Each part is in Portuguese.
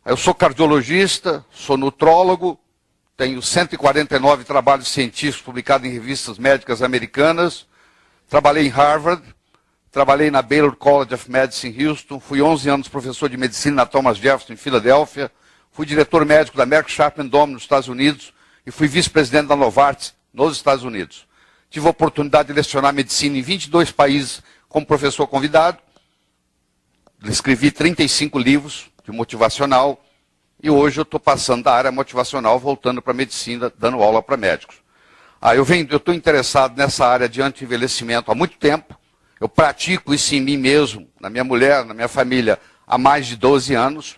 Eu sou cardiologista, sou nutrólogo, tenho 149 trabalhos científicos publicados em revistas médicas americanas, trabalhei em Harvard, trabalhei na Baylor College of Medicine em Houston, fui 11 anos professor de medicina na Thomas Jefferson em Filadélfia, fui diretor médico da Merck Sharp & Dohme nos Estados Unidos e fui vice-presidente da Novartis nos Estados Unidos. Tive a oportunidade de lecionar medicina em 22 países como professor convidado, escrevi 35 livros de motivacional e hoje eu estou passando da área motivacional, voltando para a medicina, dando aula para médicos. Eu estou interessado nessa área de anti-envelhecimento há muito tempo, eu pratico isso em mim mesmo, na minha mulher, na minha família, há mais de 12 anos,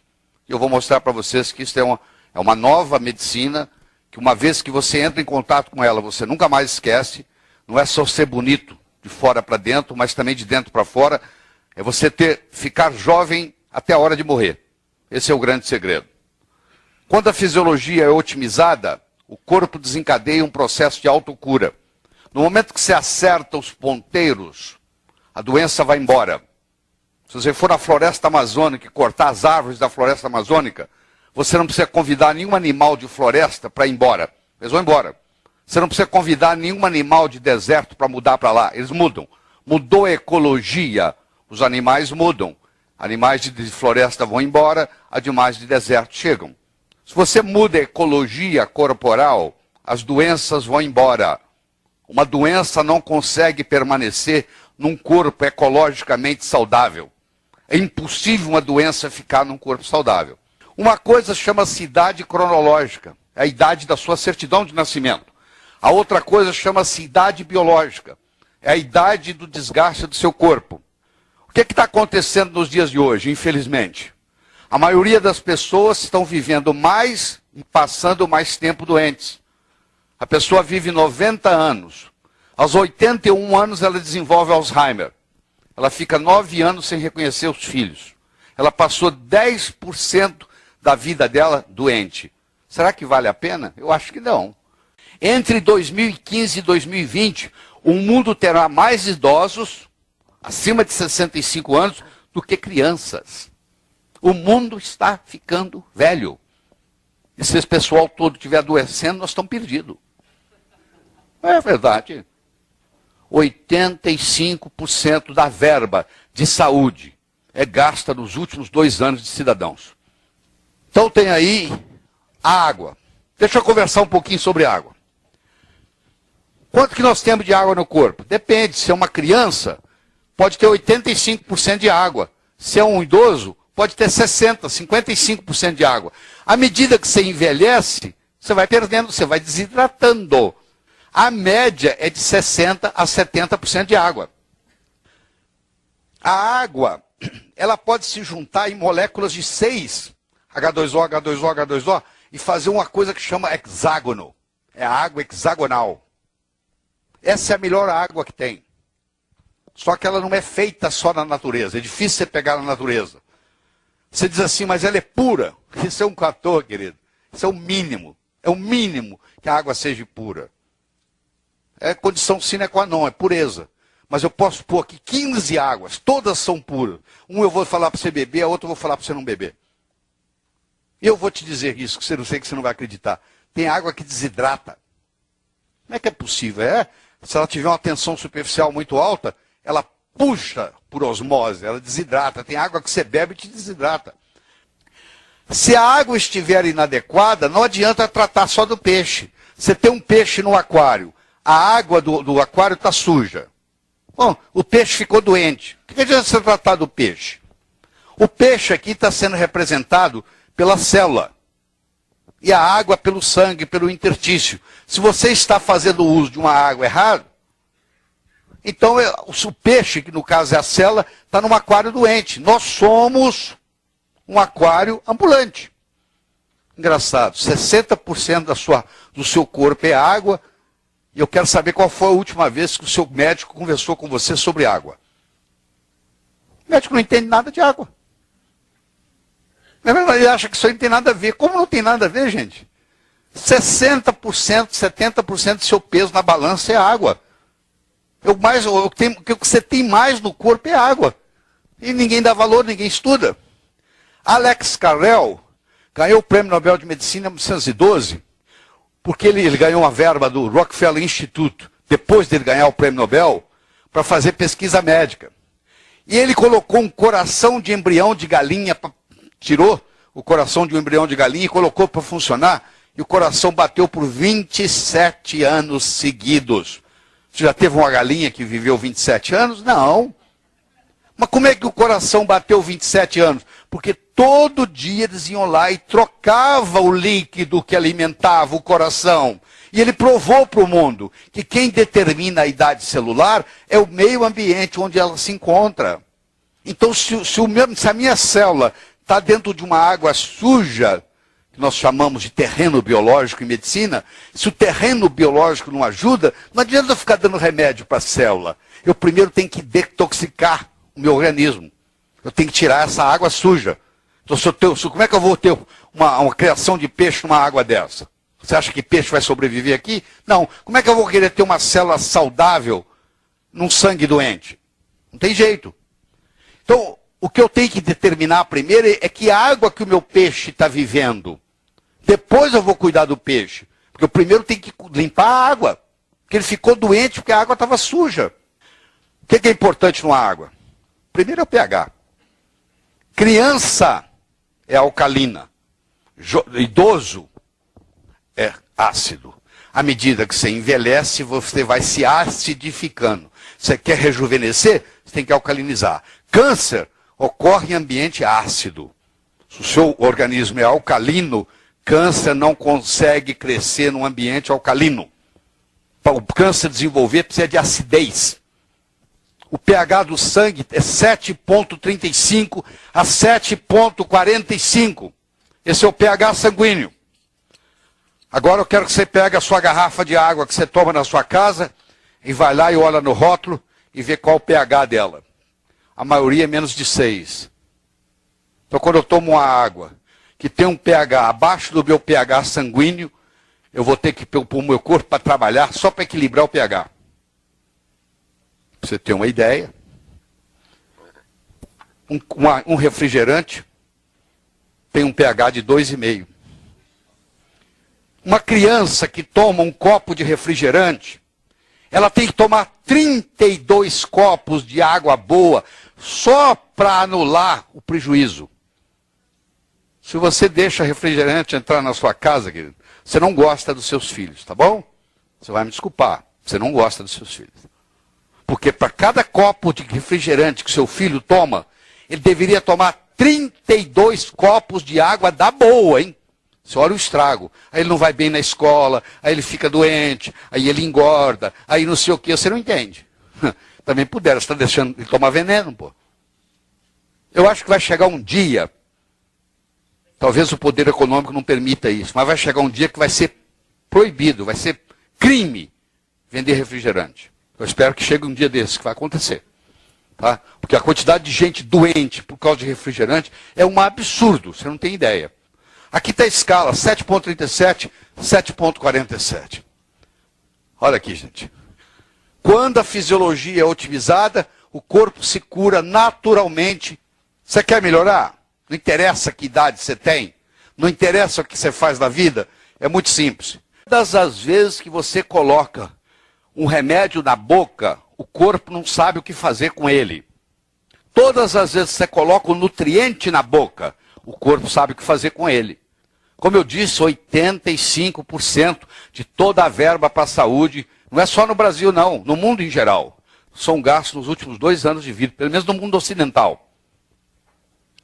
e eu vou mostrar para vocês que isso é uma nova medicina, que uma vez que você entra em contato com ela, você nunca mais esquece, não é só ser bonito de fora para dentro, mas também de dentro para fora, é você ficar jovem até a hora de morrer. Esse é o grande segredo. Quando a fisiologia é otimizada, o corpo desencadeia um processo de autocura. No momento que você acerta os ponteiros, a doença vai embora. Se você for na floresta amazônica e cortar as árvores da floresta amazônica, você não precisa convidar nenhum animal de floresta para ir embora. Eles vão embora. Você não precisa convidar nenhum animal de deserto para mudar para lá. Eles mudam. Mudou a ecologia, os animais mudam. Animais de floresta vão embora, animais de deserto chegam. Se você muda a ecologia corporal, as doenças vão embora. Uma doença não consegue permanecer num corpo ecologicamente saudável. É impossível uma doença ficar num corpo saudável. Uma coisa chama-se idade cronológica, é a idade da sua certidão de nascimento. A outra coisa chama-se idade biológica, é a idade do desgaste do seu corpo. O que está acontecendo nos dias de hoje, infelizmente? A maioria das pessoas estão vivendo mais e passando mais tempo doentes. A pessoa vive 90 anos. Aos 81 anos ela desenvolve Alzheimer. Ela fica 9 anos sem reconhecer os filhos. Ela passou 10% da vida dela doente. Será que vale a pena? Eu acho que não. Entre 2015 e 2020, o mundo terá mais idosos, acima de 65 anos, do que crianças. O mundo está ficando velho. E se esse pessoal todo estiver adoecendo, nós estamos perdidos. É verdade. 85% da verba de saúde é gasta nos últimos 2 anos de cidadãos. Então tem aí a água. Deixa eu conversar um pouquinho sobre água. Quanto que nós temos de água no corpo? Depende. Se é uma criança, pode ter 85% de água. Se é um idoso, pode ter 60%, 55% de água. À medida que você envelhece, você vai perdendo, você vai desidratando. A média é de 60% a 70% de água. A água, ela pode se juntar em moléculas de 6, H2O, H2O, H2O, e fazer uma coisa que chama hexágono. É a água hexagonal. Essa é a melhor água que tem. Só que ela não é feita só na natureza. É difícil você pegar na natureza. Você diz assim, mas ela é pura. Isso é um fator, querido. Isso é o mínimo. É o mínimo que a água seja pura. É condição sine qua non, é pureza. Mas eu posso pôr aqui 15 águas, todas são puras. Um eu vou falar para você beber, a outra eu vou falar para você não beber. E eu vou te dizer isso, que você não sei que você não vai acreditar. Tem água que desidrata. Como é que é possível? Se ela tiver uma tensão superficial muito alta, ela puxa por osmose, ela desidrata. Tem água que você bebe e te desidrata. Se a água estiver inadequada, não adianta tratar só do peixe. Você tem um peixe no aquário, a água do aquário está suja. Bom, o peixe ficou doente. O que adianta você tratar do peixe? O peixe aqui está sendo representado pela célula. E a água pelo sangue, pelo interstício. Se você está fazendo uso de uma água errada, então o peixe, que no caso é a célula, está num aquário doente. Nós somos um aquário ambulante. Engraçado, 60% do seu corpo é água. E eu quero saber qual foi a última vez que o seu médico conversou com você sobre água. O médico não entende nada de água. Na verdade, ele acha que isso aí não tem nada a ver. Como não tem nada a ver, gente? 60%, 70% do seu peso na balança é água. O que você tem mais no corpo é água. E ninguém dá valor, ninguém estuda. Alex Carrel Ganhou o Prêmio Nobel de Medicina em 1912, porque ele ganhou uma verba do Rockefeller Institute, depois dele ganhar o Prêmio Nobel, para fazer pesquisa médica. E ele colocou um coração de embrião de galinha, tirou o coração de um embrião de galinha e colocou para funcionar, e o coração bateu por 27 anos seguidos. Você já teve uma galinha que viveu 27 anos? Não. Mas como é que o coração bateu 27 anos? Porque todo dia eles iam lá e trocavam o líquido que alimentava o coração. E ele provou para o mundo que quem determina a idade celular é o meio ambiente onde ela se encontra. Então, se a minha célula está dentro de uma água suja, que nós chamamos de terreno biológico em medicina, se o terreno biológico não ajuda, não adianta ficar dando remédio para a célula. Eu primeiro tenho que detoxicar o meu organismo. Eu tenho que tirar essa água suja. Então, como é que eu vou ter uma criação de peixe numa água dessa? Você acha que peixe vai sobreviver aqui? Não. Como é que eu vou querer ter uma célula saudável num sangue doente? Não tem jeito. Então, o que eu tenho que determinar primeiro é que água que o meu peixe está vivendo. Depois eu vou cuidar do peixe. Porque eu primeiro tenho que limpar a água. Porque ele ficou doente porque a água estava suja. O que é importante numa água? Primeiro é o pH. Criança é alcalina. Idoso é ácido. À medida que você envelhece, você vai se acidificando. Você quer rejuvenescer? Você tem que alcalinizar. Câncer ocorre em ambiente ácido. Se o seu organismo é alcalino, câncer não consegue crescer num ambiente alcalino. Para o câncer desenvolver, precisa de acidez. O pH do sangue é 7,35 a 7,45. Esse é o pH sanguíneo. Agora eu quero que você pegue a sua garrafa de água que você toma na sua casa e vai lá e olha no rótulo e vê qual o pH dela. A maioria é menos de 6. Então quando eu tomo uma água que tem um pH abaixo do meu pH sanguíneo, eu vou ter que pôr o meu corpo para trabalhar só para equilibrar o pH. Pra você ter uma ideia. Um refrigerante tem um pH de 2,5. Uma criança que toma um copo de refrigerante, ela tem que tomar 32 copos de água boa só para anular o prejuízo. Se você deixa refrigerante entrar na sua casa, querido, você não gosta dos seus filhos, tá bom? Você vai me desculpar, você não gosta dos seus filhos. Porque para cada copo de refrigerante que seu filho toma, ele deveria tomar 32 copos de água da boa, hein? Você olha o estrago. Aí ele não vai bem na escola, aí ele fica doente, aí ele engorda, aí não sei o que, você não entende. Também pudera, você está deixando ele tomar veneno, pô. Eu acho que vai chegar um dia, talvez o poder econômico não permita isso, mas vai chegar um dia que vai ser proibido, vai ser crime vender refrigerante. Eu espero que chegue um dia desse, que vai acontecer. Tá? Porque a quantidade de gente doente por causa de refrigerante é um absurdo, você não tem ideia. Aqui está a escala, 7,37, 7,47. Olha aqui, gente. Quando a fisiologia é otimizada, o corpo se cura naturalmente. Você quer melhorar? Não interessa que idade você tem, não interessa o que você faz na vida, é muito simples. Todas as vezes que você coloca um remédio na boca, o corpo não sabe o que fazer com ele. Todas as vezes que você coloca um nutriente na boca, o corpo sabe o que fazer com ele. Como eu disse, 85% de toda a verba para a saúde, não é só no Brasil não, no mundo em geral, são gastos nos últimos 2 anos de vida, pelo menos no mundo ocidental.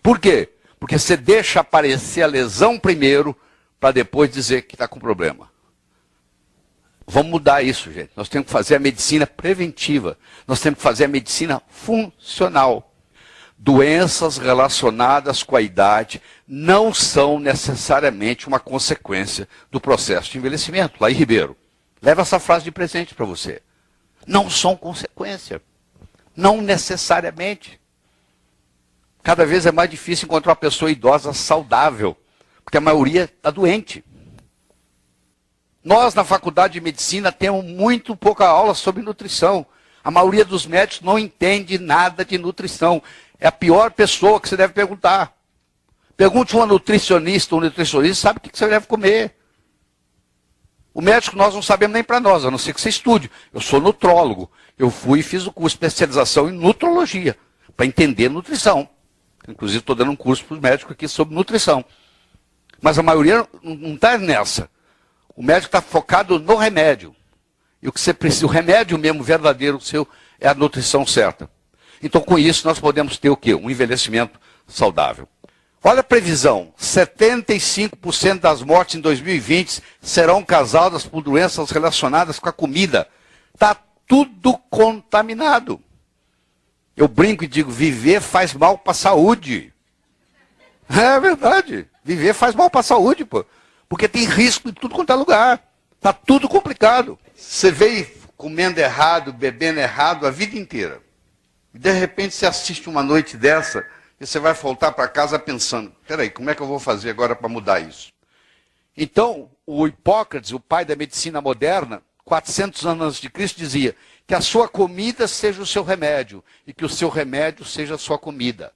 Por quê? Porque você deixa aparecer a lesão primeiro, para depois dizer que está com problema. Vamos mudar isso, gente. Nós temos que fazer a medicina preventiva. Nós temos que fazer a medicina funcional. Doenças relacionadas com a idade não são necessariamente uma consequência do processo de envelhecimento. Laí Ribeiro, leva essa frase de presente para você. Não são consequência. Não necessariamente. Cada vez é mais difícil encontrar uma pessoa idosa saudável, porque a maioria está doente. Nós, na faculdade de medicina, temos muito pouca aula sobre nutrição. A maioria dos médicos não entende nada de nutrição. É a pior pessoa que você deve perguntar. Pergunte a uma nutricionista, um nutricionista sabe o que você deve comer. O médico nós não sabemos nem para nós, a não ser que você estude. Eu sou nutrólogo. Eu fui e fiz o curso de especialização em nutrologia, para entender nutrição. Inclusive estou dando um curso para os médicos aqui sobre nutrição. Mas a maioria não está nessa. O médico está focado no remédio. E o que você precisa, o remédio mesmo verdadeiro seu é a nutrição certa. Então com isso nós podemos ter o quê? Um envelhecimento saudável. Olha a previsão, 75% das mortes em 2020 serão causadas por doenças relacionadas com a comida. Está tudo contaminado. Eu brinco e digo, viver faz mal para a saúde. É verdade, viver faz mal para a saúde, pô. Porque tem risco em tudo quanto é lugar. Está tudo complicado. Você veio comendo errado, bebendo errado a vida inteira. E de repente você assiste uma noite dessa e você vai voltar para casa pensando, peraí, como é que eu vou fazer agora para mudar isso? Então, o Hipócrates, o pai da medicina moderna, 400 anos antes de Cristo, dizia que a sua comida seja o seu remédio e que o seu remédio seja a sua comida.